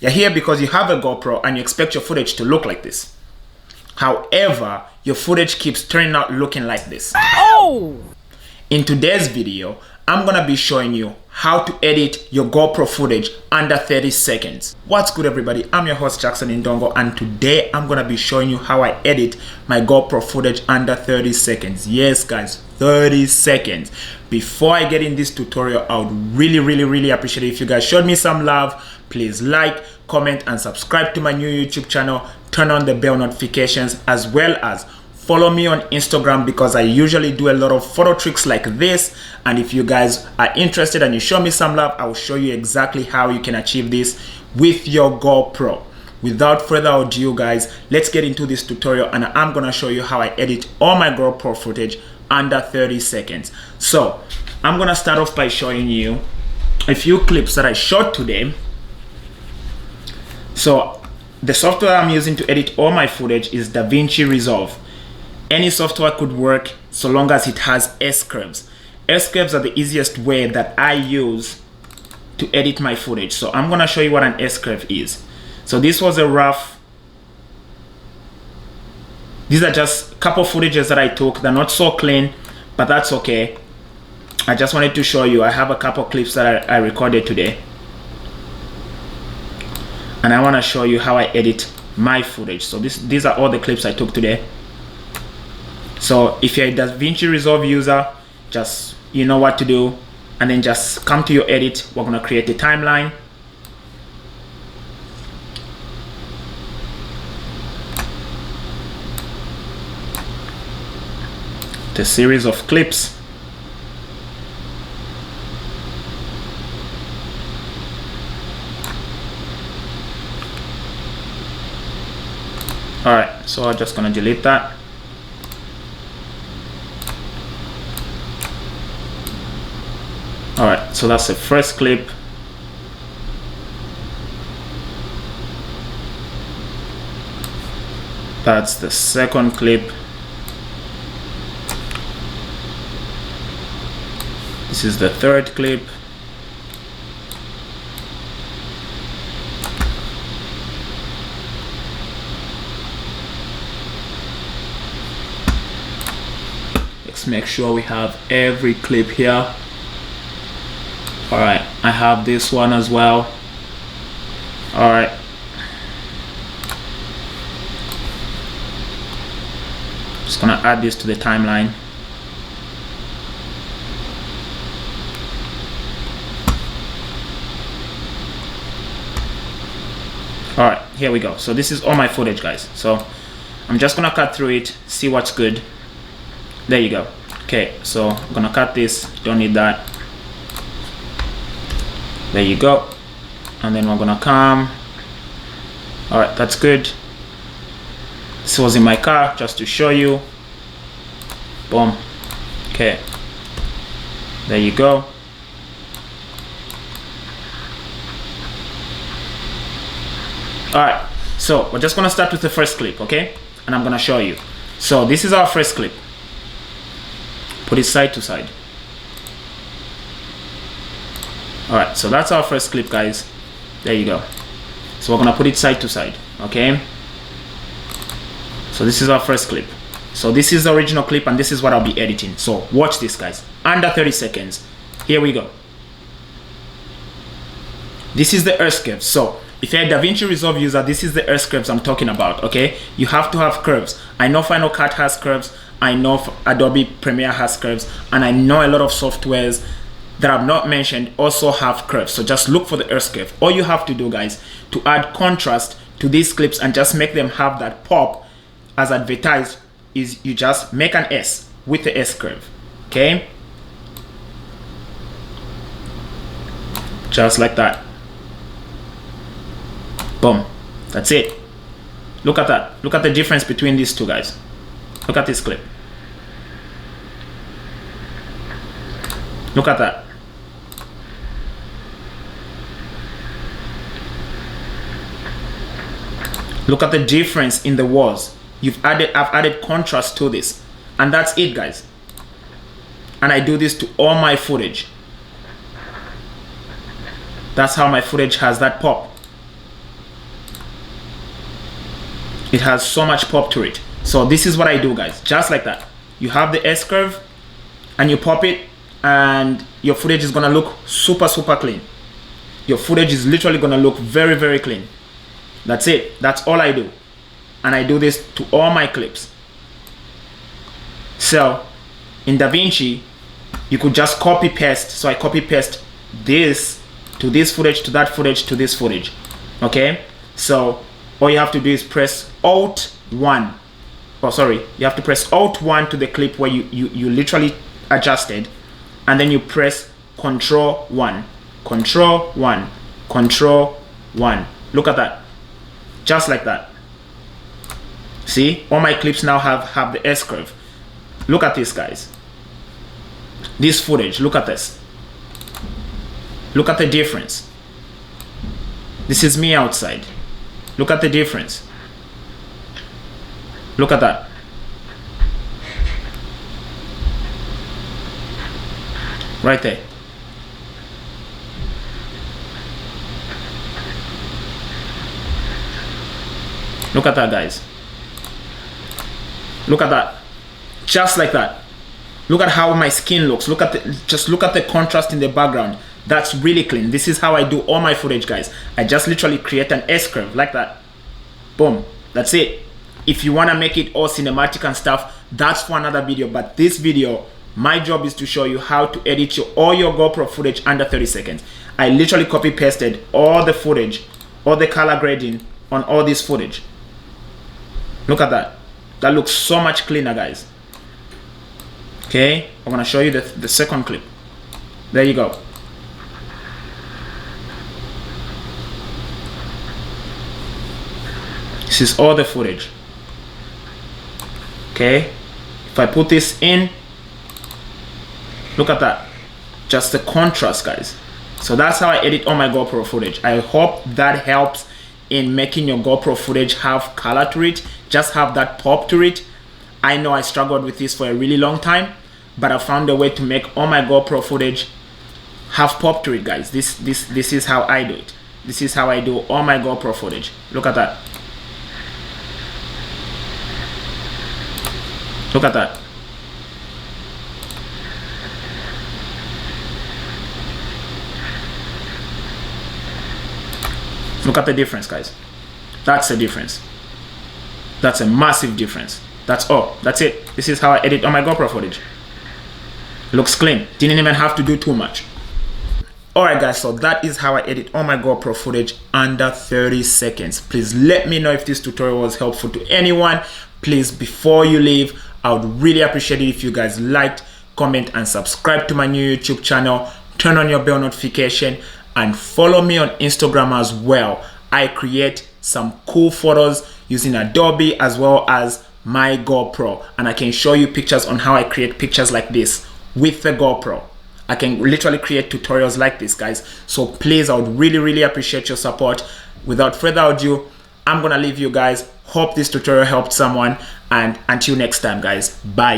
You're here because you have a GoPro and you expect your footage to look like this. However, your footage keeps turning out looking like this. Oh! In today's video, I'm gonna be showing you how to edit your GoPro footage under 30 seconds. What's good, everybody? I'm your host Jackson Indongo, and today I'm gonna be showing you how I edit my GoPro footage under 30 seconds. Yes guys, 30 seconds. Before I get in this tutorial, I would really appreciate it if you guys showed me some love. Please like, comment, and subscribe to my new YouTube channel. Turn on the bell notifications, as well as follow me on Instagram, because I usually do a lot of photo tricks like this. And if you guys are interested and you show me some love, I will show you exactly how you can achieve this with your GoPro. Without further ado, guys, let's get into this tutorial, and I'm gonna show you how I edit all my GoPro footage under 30 seconds. So I'm gonna start off by showing you a few clips that I shot today. So the software I'm using to edit all my footage is DaVinci Resolve. Any software could work so long as it has S-curves. S-curves are the easiest way that I use to edit my footage. So I'm gonna show you what an S-curve is. So this was a rough, these are just a couple footages that I took. They're not so clean, but that's okay. I just wanted to show you. I have a couple clips that I recorded today, and I want to show you how I edit my footage. So these are all the clips I took today. So if you're a DaVinci Resolve user, just you know what to do, and then just come to your edit. We're gonna create a timeline. The series of clips. Alright, so I'm just gonna delete that. Alright, so that's the first clip. That's the second clip. This is the third clip. Let's make sure we have every clip here. Alright, I have this one as well. Alright. Just gonna add this to the timeline. Alright, here we go. So this is all my footage, guys. So I'm just gonna cut through it, see what's good. There you go. Okay, so I'm gonna cut this, don't need that. There you go. And then we're gonna come. Alright, that's good. This was in my car, just to show you. Boom. Okay. There you go. Alright, so we're just gonna start with the first clip, okay? And I'm gonna show you. So this is our first clip. Put it side to side. Alright, so that's our first clip, guys. There you go. So we're gonna put it side to side, okay? So this is our first clip. So this is the original clip, and this is what I'll be editing. So watch this, guys. Under 30 seconds. Here we go. This is the S-curves. So if you're a DaVinci Resolve user, this is the S-curves I'm talking about, okay? You have to have curves. I know Final Cut has curves. I know Adobe Premiere has curves. And I know a lot of softwares that I've not mentioned also have curves. So just look for the S-curve. All you have to do, guys, to add contrast to these clips and just make them have that pop as advertised, is you just make an S with the S-curve, okay? Just like that. Boom. That's it. Look at that. Look at the difference between these two, guys. Look at this clip. Look at that. Look at the difference in the walls. I've added contrast to this, and that's it, guys. And I do this to all my footage. That's how my footage has that pop. It has so much pop to it. So this is what I do, guys. Just like that. You have the S-curve and you pop it, and your footage is gonna look super clean. Your footage is literally gonna look very clean. That's it. That's all I do. And I do this to all my clips. So in DaVinci, you could just copy paste. So I copy paste this to this footage, to that footage, to this footage. Okay? So all you have to do is press Alt 1. Oh, sorry. You have to press Alt 1 to the clip where you literally adjusted. And then you press Control 1. Control 1. Control 1. Look at that. Just like that. See? All my clips now have the S-curve. Look at this, guys. This footage. Look at this. Look at the difference. This is me outside. Look at the difference. Look at that. Right there. Look at that, guys. Look at that. Just like that. Look at how my skin looks. Just look at the contrast in the background. That's really clean. This is how I do all my footage, guys. I just literally create an S-curve like that. Boom. That's it. If you want to make it all cinematic and stuff, that's for another video. But this video, my job is to show you how to edit all your GoPro footage under 30 seconds. I literally copy pasted all the footage, all the color grading on all this footage. Look at that. That looks so much cleaner, guys. Okay, I'm gonna show you the second clip. There you go. This is all the footage. Okay, if I put this in, look at that. Just the contrast, guys. So that's how I edit all my GoPro footage. I hope that helps in making your GoPro footage have color to it, just have that pop to it. I know I struggled with this for a really long time, but I found a way to make all my GoPro footage have pop to it, guys. This is how I do it. This is how I do all my GoPro footage. Look at that. Look at that. Look at the difference, guys. That's the difference. That's a massive difference. That's all. That's it. This is how I edit on my GoPro footage. Looks clean. Didn't even have to do too much. Alright, guys, so that is how I edit all my GoPro footage under 30 seconds. Please let me know if this tutorial was helpful to anyone. Please, before you leave, I would really appreciate it if you guys liked, comment, and subscribe to my new YouTube channel. Turn on your bell notification and follow me on Instagram as well. I create some cool photos using Adobe as well as my GoPro, and I can show you pictures on how I create pictures like this with the GoPro. I can literally create tutorials like this, guys. So please, I would really appreciate your support. Without further ado, I'm gonna leave you guys. Hope this tutorial helped someone, and until next time, guys, bye.